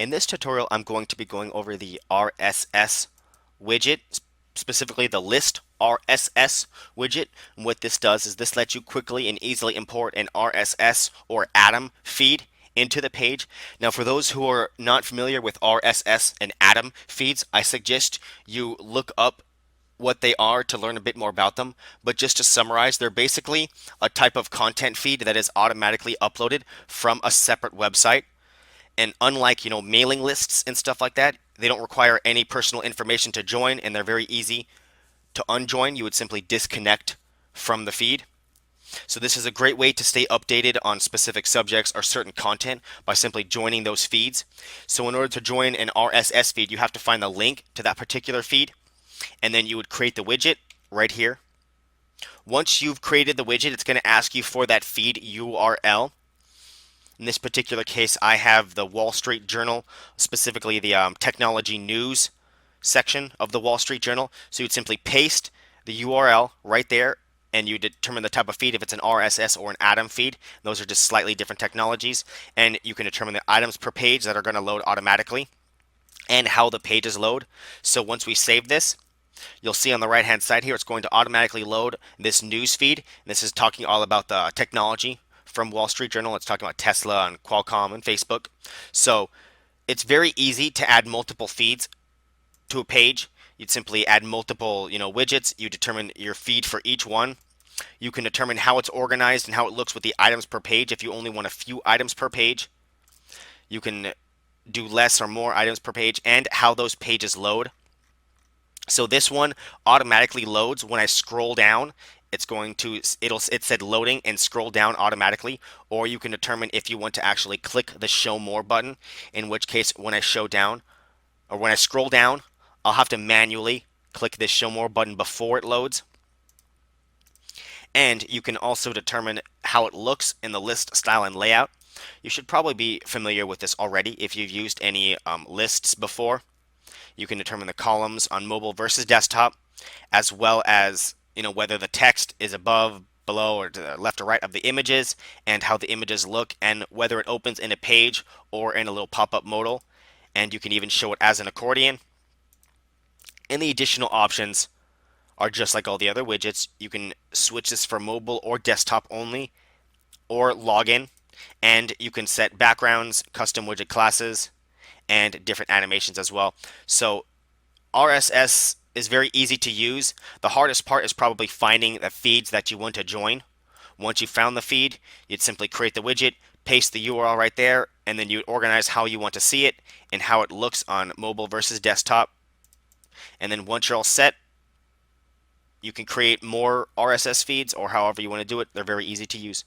In this tutorial, I'm going to be going over the RSS widget, specifically the list RSS widget. And what this does is this lets you quickly and easily import an RSS or Atom feed into the page. Now, for those who are not familiar with RSS and Atom feeds, I suggest you look up what they are to learn a bit more about them. But just to summarize, they're basically a type of content feed that is automatically uploaded from a separate website. And unlike, mailing lists and stuff like that, they don't require any personal information to join, and they're very easy to unjoin. You would simply disconnect from the feed. So this is a great way to stay updated on specific subjects or certain content by simply joining those feeds. So in order to join an RSS feed, you have to find the link to that particular feed, and then you would create the widget right here. Once you've created the widget, it's going to ask you for that feed URL. In this particular case, I have the Wall Street Journal, specifically the technology news section of the Wall Street Journal. So you'd simply paste the URL right there, and you determine the type of feed, if it's an RSS or an Atom feed. Those are just slightly different technologies. And you can determine the items per page that are going to load automatically and how the pages load. So once we save this, you'll see on the right hand side here, it's going to automatically load this news feed. This is talking all about the technology from Wall Street Journal. It's talking about Tesla and Qualcomm and Facebook. So it's very easy to add multiple feeds to a page. You'd simply add multiple, widgets. You determine your feed for each one. You can determine how it's organized and how it looks with the items per page. If you only want a few items per page, you can do less or more items per page, and how those pages load. So this one automatically loads when I scroll down. It said loading and scroll down automatically, or you can determine if you want to actually click the show more button, in which case when I scroll down, I'll have to manually click this show more button before it loads. And you can also determine how it looks in the list style and layout. You should probably be familiar with this already if you've used any lists before. You can determine the columns on mobile versus desktop, as well as whether the text is above, below, or to the left or right of the images, and how the images look, and whether it opens in a page or in a little pop-up modal. And you can even show it as an accordion. And the additional options are just like all the other widgets. You can switch this for mobile or desktop only, or login, and you can set backgrounds, custom widget classes, and different animations as well. So RSS is very easy to use. The hardest part is probably finding the feeds that you want to join. Once you found the feed, you'd simply create the widget, paste the URL right there, and then you'd organize how you want to see it and how it looks on mobile versus desktop. And then once you're all set, you can create more RSS feeds or however you want to do it. They're very easy to use.